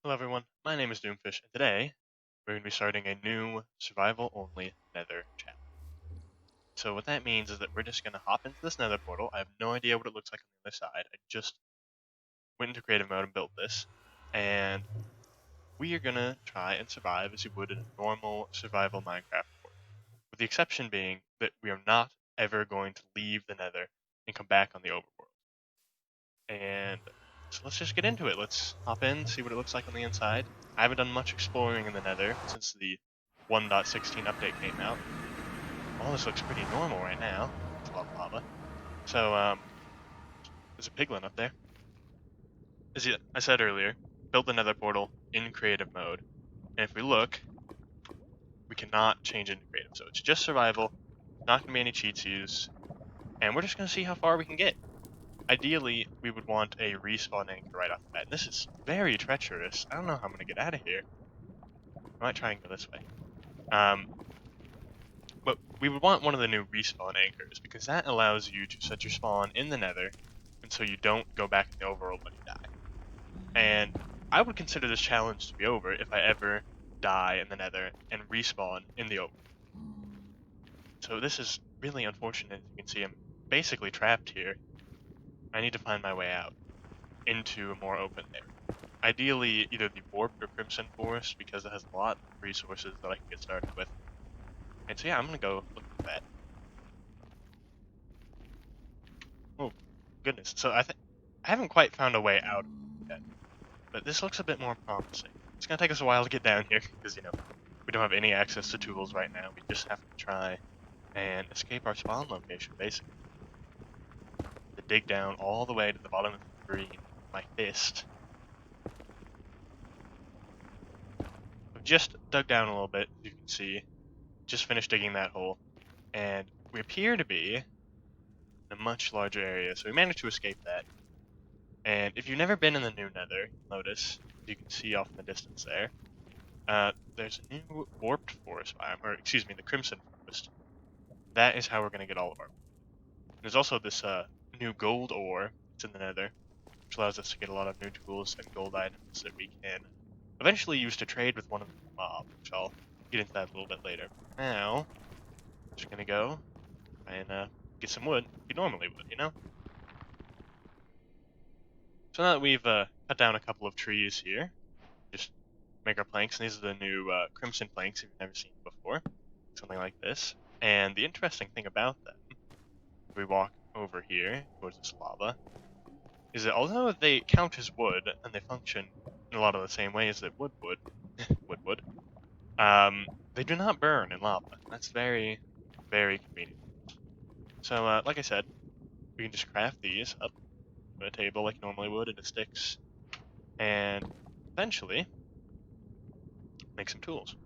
Hello everyone, my name is Doomfish, and today we're going to be starting a new survival-only nether challenge. So what that means is that we're just going to hop into this nether portal. I have no idea what it looks like on the other side. I just went into creative mode and built this, and we are going to try and survive as you would in a normal survival Minecraft world. With the exception being that we are not ever going to leave the nether and come back on the overworld. And so let's just get into it. Let's hop in, see what it looks like on the inside. I haven't done much exploring in the nether since the 1.16 update came out. All this looks pretty normal right now. It's a lot of lava. So, there's a piglin up there. As I said earlier, built the nether portal in creative mode. And if we look, we cannot change into creative. So it's just survival, not going to be any cheats used. And we're just going to see how far we can get. Ideally, we would want a respawn anchor right off the bat. This is very treacherous. I don't know how I'm going to get out of here. I might try and go this way. But we would want one of the new respawn anchors, because that allows you to set your spawn in the nether, and so you don't go back in the overworld when you die. And I would consider this challenge to be over if I ever die in the nether and respawn in the overworld. So this is really unfortunate. You can see I'm basically trapped here. I need to find my way out into a more open area. Ideally, either the warped or crimson forest, because it has a lot of resources that I can get started with. And so yeah, I'm gonna go look at that. Oh goodness! So I haven't quite found a way out yet, but this looks a bit more promising. It's gonna take us a while to get down here because we don't have any access to tools right now. We just have to try and escape our spawn location, basically. To dig down all the way to the bottom of the screen with my fist. I've just dug down a little bit, as you can see. Just finished digging that hole, and we appear to be in a much larger area, so we managed to escape that. And if you've never been in the new nether, you'll notice, you can see off in the distance there, there's a new warped forest biome, or excuse me, the crimson forest. That is how we're going to get all of our. There's also this new gold ore that's in the nether, which allows us to get a lot of new tools and gold items that we can eventually use to trade with one of the mobs, which I'll get into that a little bit later. Now, just gonna go and get some wood. You normally would, you know? So now that we've cut down a couple of trees here, just make our planks, and these are the new crimson planks if you've never seen before. Something like this. And the interesting thing about them, if we walk over here towards this lava, is that although they count as wood, and they function in a lot of the same ways that wood would, they do not burn in lava. That's very, very convenient. So, like I said, we can just craft these up on a table like you normally would into sticks, and eventually make some tools.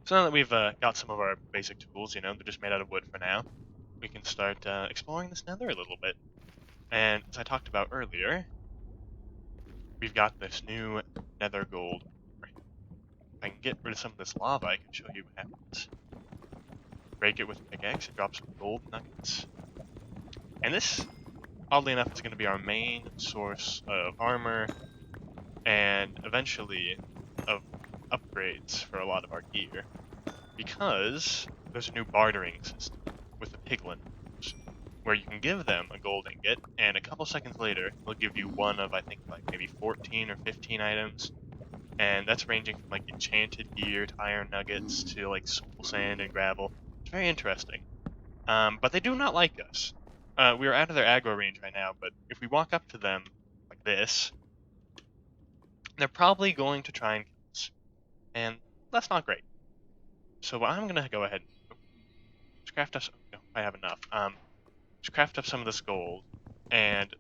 So now that we've got some of our basic tools, they're just made out of wood for now, we can start exploring this nether a little bit. And as I talked about earlier, we've got this new nether gold. If I can get rid of some of this lava, I can show you what happens. Break it with a pickaxe, it drops some gold nuggets. And this, oddly enough, is going to be our main source of armor, and eventually of upgrades for a lot of our gear, because there's a new bartering system with the piglins, where you can give them a gold ingot, and a couple seconds later, they'll give you one of, I think, like maybe 14 or 15 items, and that's ranging from like enchanted gear to iron nuggets to like soul sand and gravel. It's very interesting. But they do not like us. We are out of their aggro range right now, but if we walk up to them like this, they're probably going to try and kill us. And that's not great. So what I'm gonna go ahead and do is craft us. Oh, I have enough. Just craft up some of this gold. And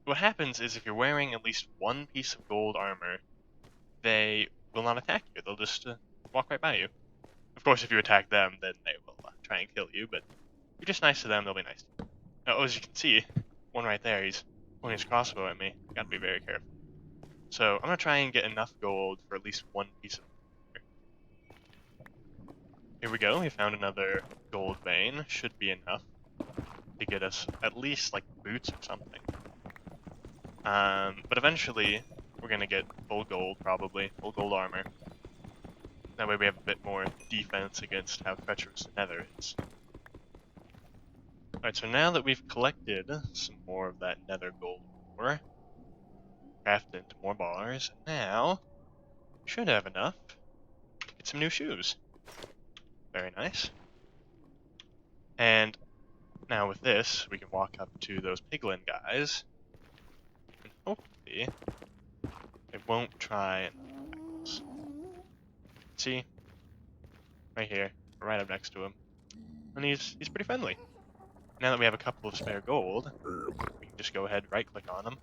what happens is if you're wearing at least one piece of gold armor, they will not attack you. They'll just walk right by you. Of course, if you attack them, then they will try and kill you. But if you're just nice to them, they'll be nice to you. Now, as you can see, one right there, he's pointing his crossbow at me. Gotta be very careful. So I'm gonna try and get enough gold for at least one piece of armor. Here we go, we found another gold vein. Should be enough to get us at least like boots or something. But eventually we're gonna get full gold, probably. Full gold armor. That way we have a bit more defense against how treacherous the nether is. Alright, so now that we've collected some more of that nether gold ore, crafted into more bars, now we should have enough to get some new shoes. Very nice. And now with this, we can walk up to those piglin guys, and hopefully they won't try and attack us. See? Right here, right up next to him. And he's pretty friendly. Now that we have a couple of spare gold, we can just go ahead, right-click on them,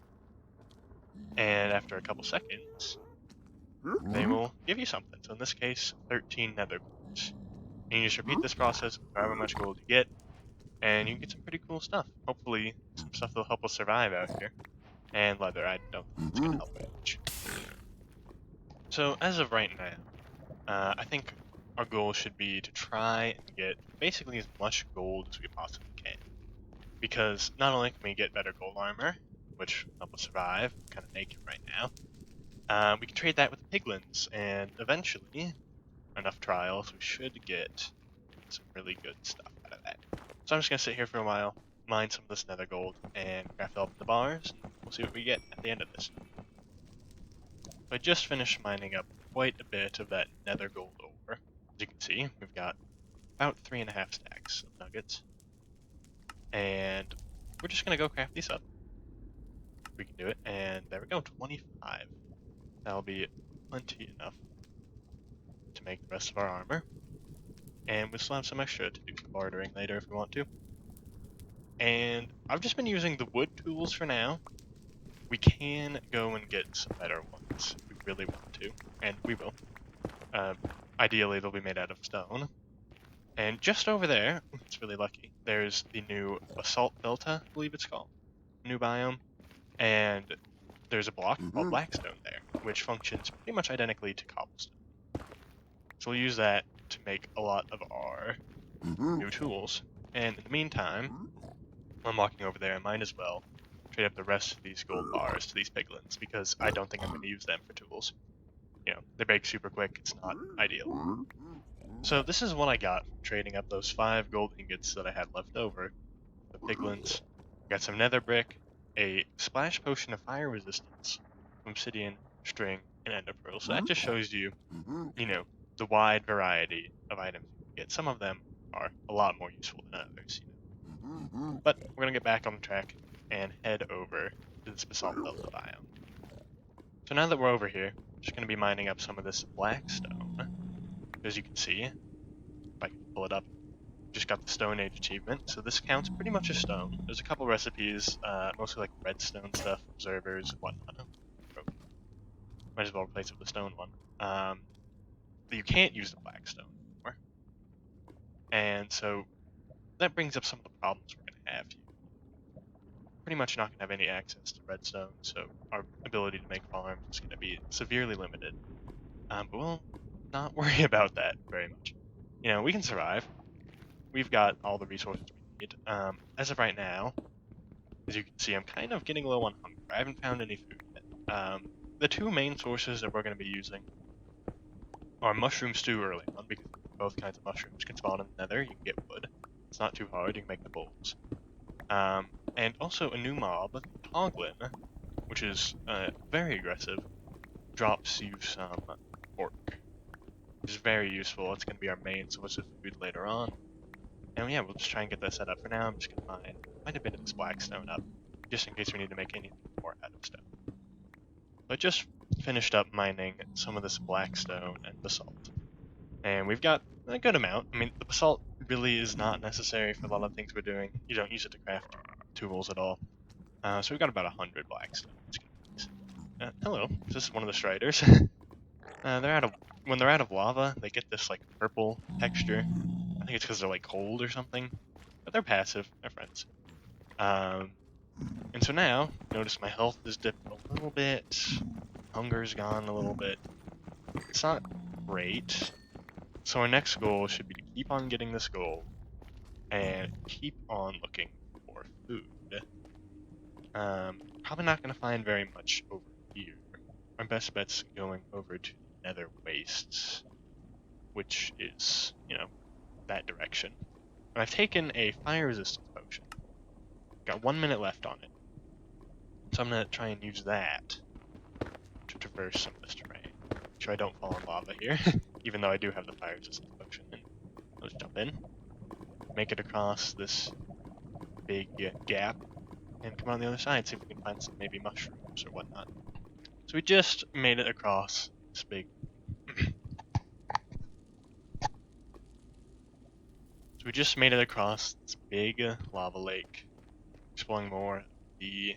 and after a couple seconds, they will give you something. So in this case, 13 nether quartz. And you just repeat this process with however much gold you get, and you can get some pretty cool stuff. Hopefully, some stuff that'll help us survive out here. And leather, I don't think it's going to help very much. So as of right now, I think our goal should be to try and get basically as much gold as we possibly can. Because not only can we get better gold armor, which will help us survive, kind of naked right now, we can trade that with piglins, and eventually, enough trials, we should get some really good stuff out of that. So I'm just going to sit here for a while, mine some of this nether gold, and craft up the bars, and we'll see what we get at the end of this. So I just finished mining up quite a bit of that nether gold ore. As you can see, we've got about 3.5 stacks of nuggets. And we're just going to go craft these up. We can do it, and there we go, 25. That'll be plenty enough to make the rest of our armor. And we'll still have some extra to do some bartering later if we want to. And I've just been using the wood tools for now. We can go and get some better ones if we really want to, and we will. Ideally, they'll be made out of stone. And just over there, it's really lucky, there's the new basalt delta, I believe it's called, new biome. And there's a block called blackstone there, which functions pretty much identically to cobblestone. So we'll use that to make a lot of our new tools. And in the meantime, I'm walking over there, I might as well trade up the rest of these gold bars to these piglins, because I don't think I'm going to use them for tools. You know, they break super quick, it's not ideal. So this is what I got from trading up those 5 gold ingots that I had left over. The piglins, got some nether brick, a splash potion of fire resistance, obsidian, string, and ender pearl. So that just shows you, you know, the wide variety of items you can get. Some of them are a lot more useful than others. You know. But we're going to get back on the track and head over to this basalt delta biome. So now that we're over here, I'm just going to be mining up some of this black stone. As you can see, if I can pull it up, just got the Stone Age achievement, so this counts pretty much as stone. There's a couple recipes, mostly like redstone stuff, observers, and whatnot. Might as well replace it with the stone one. But you can't use the black stone anymore. And so that brings up some of the problems we're going to have here. Pretty much not going to have any access to redstone, so our ability to make farms is going to be severely limited. But we'll not worry about that very much. You know, we can survive. We've got all the resources we need. As of right now, as you can see, I'm kind of getting low on hunger. I haven't found any food yet. The 2 main sources that we're going to be using are mushroom stew early on, because both kinds of mushrooms can spawn in the nether. You can get wood. It's not too hard. You can make the bowls. And also a new mob, Toglin, which is very aggressive, drops you some pork, which is very useful. It's going to be our main source of food later on. And yeah, we'll just try and get that set up for now. I'm just going to mine quite a bit of this black stone up, just in case we need to make anything more out of stone. I just finished up mining some of this black stone and basalt. And we've got a good amount. I mean, the basalt really is not necessary for a lot of things we're doing. You don't use it to craft tools at all. So we've got about 100 black stone. Hello, this is one of the striders. When they're out of lava, they get this like purple texture. I think it's because they're like cold or something. But they're passive, they're friends. And so now, notice my health is dipped a little bit. Hunger's gone a little bit. It's not great. So our next goal should be to keep on getting this gold and keep on looking for food. Probably not going to find very much over here. best bet's going over to Nether Wastes, which is, that direction. And I've taken a fire resistance potion. Got 1 minute left on it. So I'm going to try and use that to traverse some of this terrain. Make sure I don't fall in lava here, even though I do have the fire resistance potion. And let's jump in, make it across this big gap, and come on the other side, see if we can find some maybe mushrooms or whatnot. So we just made it across this big... So we just made it across this big lava lake, exploring more of the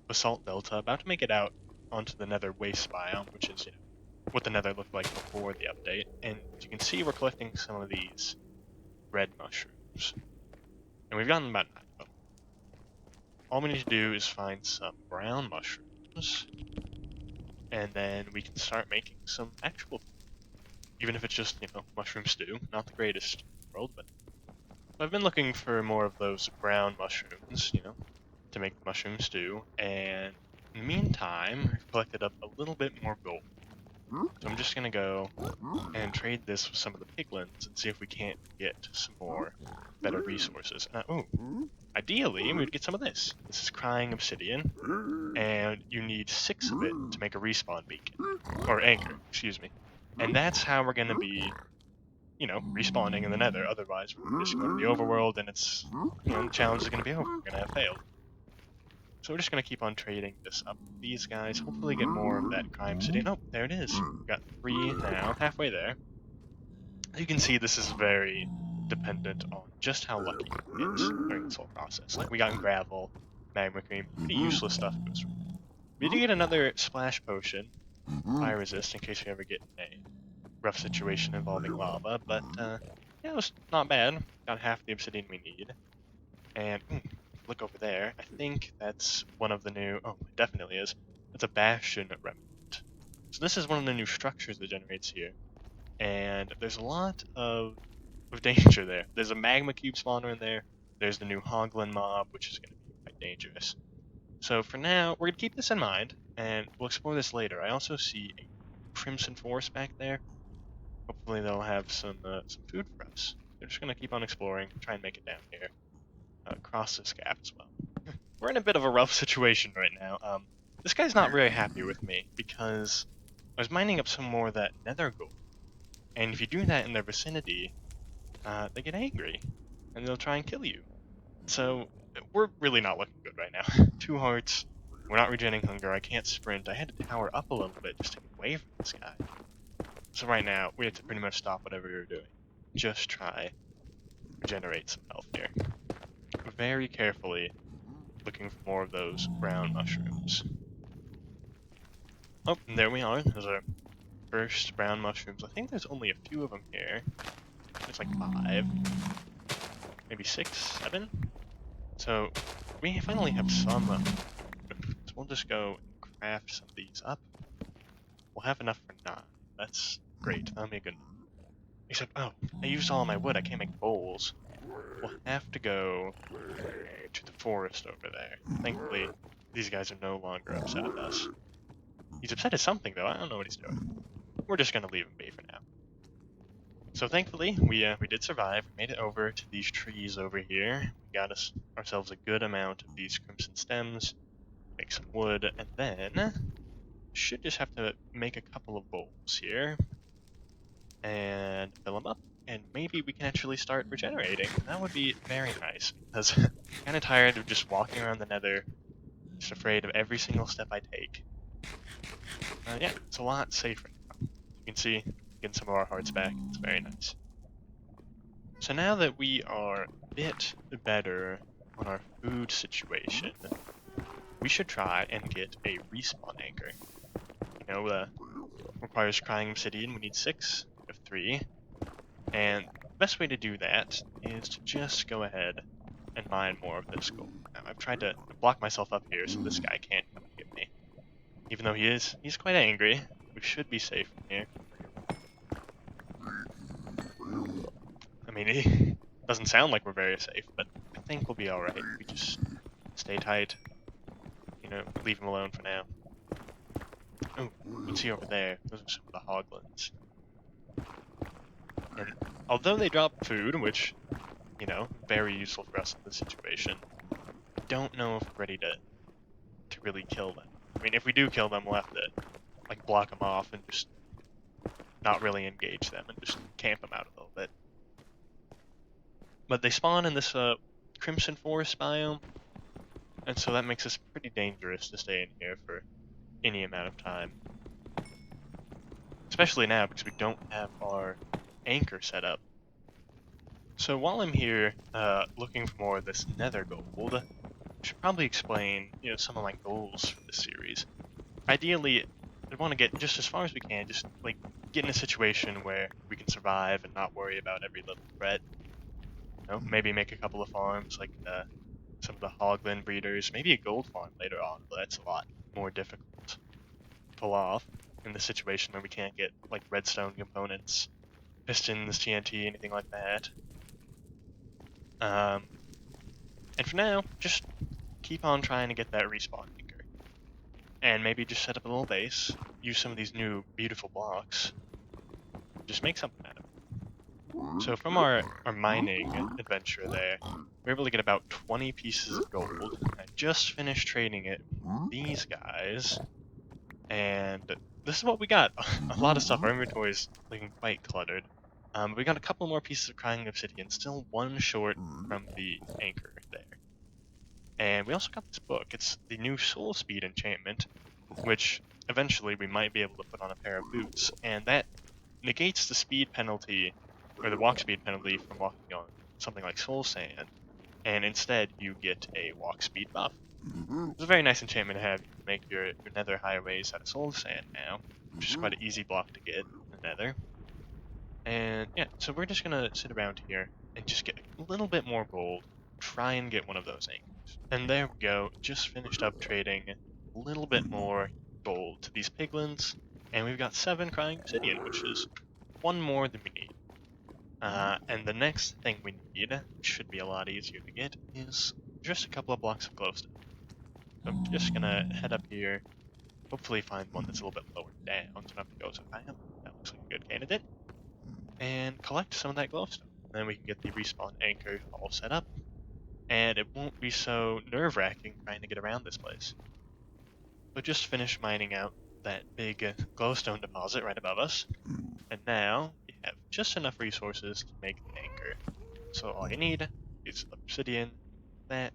basalt delta, about to make it out onto the Nether waste biome, which is what the Nether looked like before the update. And as you can see, we're collecting some of these red mushrooms, and we've gotten about 9 of them. All we need to do is find some brown mushrooms, and then we can start making some actual food. Even if it's just, mushroom stew. Not the greatest in the world, but I've been looking for more of those brown mushrooms, to make mushroom stew, and in the meantime, I've collected up a little bit more gold. So I'm just gonna go and trade this with some of the piglins and see if we can't get some more better resources. Ideally, we would get some of this. This is crying obsidian, and you need 6 of it to make a respawn beacon. Or anchor, excuse me. And that's how we're gonna be, respawning in the Nether. Otherwise, we're just going to the overworld, and it's, the challenge is gonna be over. We're gonna have failed. So we're just going to keep on trading this up with these guys, hopefully get more of that crime obsidian. Oh, there it is. We've got 3 now, halfway there. As you can see, this is very dependent on just how lucky it is during this whole process. Like, we got gravel, magma cream, pretty useless stuff goes from. We do get another splash potion, fire resist, in case we ever get in a rough situation involving lava, but it was not bad. Got half the obsidian we need. And look over there. I think that's one of the new... Oh, it definitely is. It's a bastion remnant. So this is one of the new structures that generates here. And there's a lot of danger there. There's a magma cube spawner in there. There's the new Hoglin mob, which is going to be quite dangerous. So for now, we're going to keep this in mind, and we'll explore this later. I also see a crimson forest back there. Hopefully they'll have some food for us. We're just going to keep on exploring, try and make it down here. Across this gap as well. We're in a bit of a rough situation right now. This guy's not very happy with me because I was mining up some more of that nether gold, and if you do that in their vicinity, they get angry and they'll try and kill you. So we're really not looking good right now. 2 hearts. We're not regenerating hunger. I can't sprint. I had to tower up a little bit just to get away from this guy. So right now we have to pretty much stop whatever you're doing. Just try regenerate some health here. Very carefully looking for more of those brown mushrooms. Oh, and there we are. Those are first brown mushrooms. I think there's only a few of them here. There's like 5, maybe 6, 7. So we finally have some. So we'll just go and craft some of these up. We'll have enough for 9. That's great. That'll be a good. Except, I used all of my wood. I can't make bowls. We'll have to go to the forest over there. Thankfully, these guys are no longer upset at us. He's upset at something, though. I don't know what he's doing. We're just gonna leave him be for now. So thankfully, we did survive. We made it over to these trees over here. We got ourselves a good amount of these crimson stems, make some wood, and then should just have to make a couple of bowls here and fill them up. And maybe we can actually start regenerating. That would be very nice, because I'm kind of tired of just walking around the nether, just afraid of every single step I take. Yeah, it's a lot safer now. You can see, getting some of our hearts back. It's very nice. So now that we are a bit better on our food situation, we should try and get a respawn anchor. Requires crying obsidian. We need 6, we have 3. And the best way to do that is to just go ahead and mine more of this gold. Now, I've tried to block myself up here so this guy can't come and get me. Even though he's quite angry, we should be safe from here. I mean, it doesn't sound like we're very safe, but I think we'll be alright. We just stay tight, leave him alone for now. Oh, what's he over there? Those are some of the hoglins. And although they drop food, which, you know, very useful for us in this situation, I don't know if we're ready to really kill them. I mean, if we do kill them, we'll have to, like, block them off and just not really engage them and just camp them out a little bit. But they spawn in this Crimson Forest biome, and so that makes us pretty dangerous to stay in here for any amount of time. Especially now, because we don't have our anchor set up. So while I'm here looking for more of this nether gold, I should probably explain, you know, some of my goals for this series. Ideally, I want to get just as far as we can, just like get in a situation where we can survive and not worry about every little threat. You know, maybe make a couple of farms, like some of the hoglin breeders, maybe a gold farm later on, but that's a lot more difficult to pull off in the situation where we can't get like redstone components, pistons, TNT, anything like that. And for now, just keep on trying to get that respawn anchor. And maybe just set up a little base, use some of these new beautiful blocks, just make something out of it. So from our mining adventure there, we were able to get about 20 pieces of gold. I just finished trading it with these guys, and this is what we got. A lot of stuff. Our inventory is looking quite cluttered. We got a couple more pieces of crying obsidian, still one short from the anchor there. And we also got this book. It's the new soul speed enchantment, which eventually we might be able to put on a pair of boots, and that negates the speed penalty, or the walk speed penalty from walking on something like soul sand, and instead you get a walk speed buff. It's a very nice enchantment to have. You can make your nether highways out of soul sand now, which is quite an easy block to get in the nether. And yeah, so we're just gonna sit around here and just get a little bit more gold, try and get one of those anchors. And there we go, just finished up trading a little bit more gold to these piglins, and we've got 7 crying obsidian, which is 1 more than we need. And the next thing we need, which should be a lot easier to get, is just a couple of blocks of glowstone. So I'm just gonna head up here, hopefully find one that's a little bit lower down, so I don't have to go so high up. That looks like a good candidate. And collect some of that glowstone. Then we can get the respawn anchor all set up, and it won't be so nerve-wracking trying to get around this place. So just finished mining out that big glowstone deposit right above us, and now we have just enough resources to make the anchor. So all you need is obsidian, that,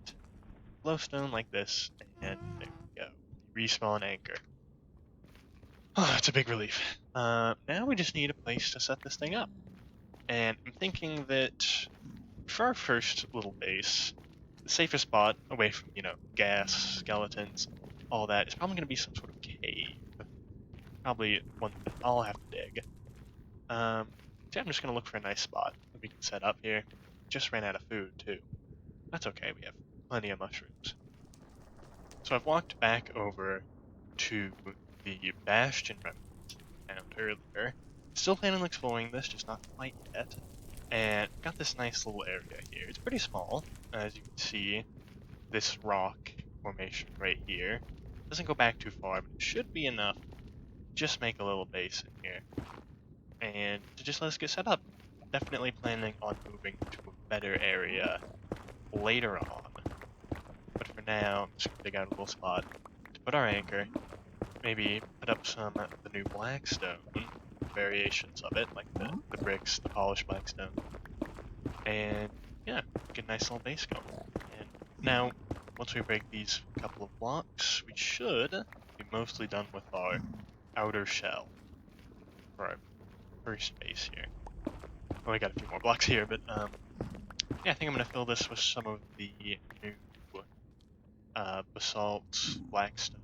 glowstone like this, and there we go. The respawn anchor. Oh, it's a big relief. Now we just need a place to set this thing up. And I'm thinking that for our first little base, the safest spot away from, you know, gas, skeletons, all that is probably going to be some sort of cave. Probably one that I'll have to dig. So I'm just going to look for a nice spot that we can set up here. Just ran out of food, too. That's okay, we have plenty of mushrooms. So I've walked back over to the Bastion remnant I found earlier. Still planning on exploring this, just not quite yet. And got this nice little area here. It's pretty small, as you can see. This rock formation right here doesn't go back too far, but it should be enough to just make a little base in here. And to just let us get set up. Definitely planning on moving to a better area later on. But for now, I'm just gonna dig out a little spot to put our anchor. Maybe put up some of the new blackstone, variations of it, like the bricks, the polished blackstone. And yeah, get a nice little base going. And now, once we break these couple of blocks, we should be mostly done with our outer shell for our first base here. Well, we got a few more blocks here, but yeah, I think I'm gonna fill this with some of the new basalt blackstone.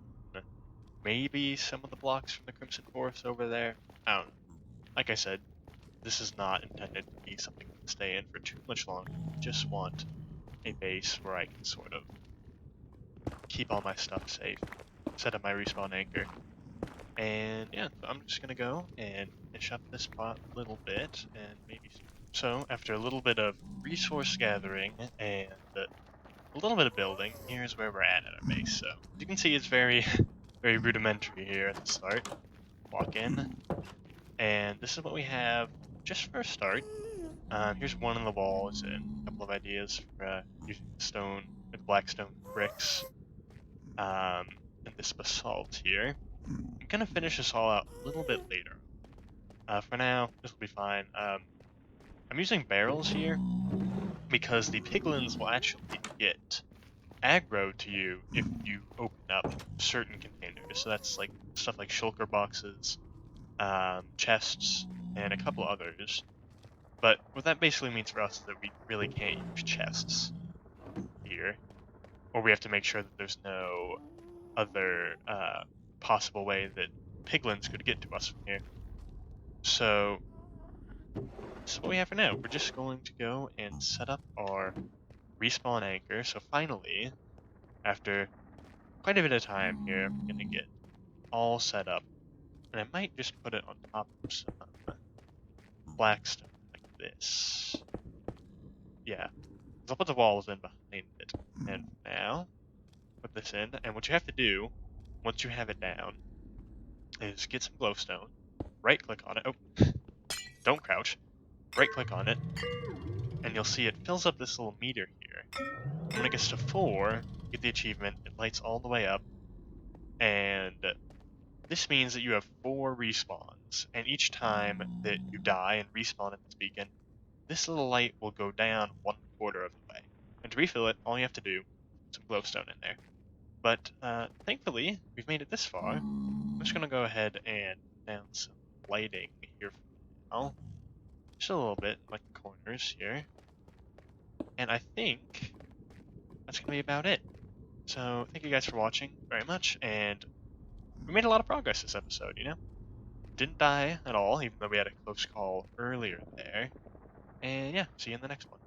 Maybe some of the blocks from the Crimson Forest over there. I don't know. Like I said, this is not intended to be something to stay in for too much longer. I just want a base where I can sort of keep all my stuff safe, set up my respawn anchor. And yeah, I'm just gonna go and finish up this spot a little bit, and maybe. So after a little bit of resource gathering and a little bit of building, here's where we're at our base. So as you can see, it's very very rudimentary here at the start. Walk in, and this is what we have just for a start. Here's one of the walls and a couple of ideas for using stone, like black stone bricks, and this basalt here. I'm gonna finish this all out a little bit later. For now, this will be fine. I'm using barrels here because the piglins will actually get aggro to you if you open up certain containers. So that's like stuff like shulker boxes, chests, and a couple others. But what that basically means for us is that we really can't use chests here, or we have to make sure that there's no other possible way that piglins could get to us from here. So this is what we have for now. We're just going to go and set up our respawn anchor. So finally, after quite a bit of time here, I'm gonna get all set up, and I might just put it on top of some blackstone like this. Yeah, I'll put the walls in behind it. And now, put this in, and what you have to do, once you have it down, is get some glowstone, right-click on it, oh, don't crouch, right-click on it, and you'll see it fills up this little meter here. And when it gets to 4, you get the achievement, it lights all the way up, and this means that you have 4 respawns, and each time that you die and respawn at this beacon, this little light will go down 1/4 of the way. And to refill it, all you have to do is put some glowstone in there. But thankfully, we've made it this far. I'm just going to go ahead and put down some lighting here for now. Just a little bit, like the corners here. And I think that's going to be about it. So thank you guys for watching very much, and we made a lot of progress this episode, you know? Didn't die at all, even though we had a close call earlier there. And yeah, see you in the next one.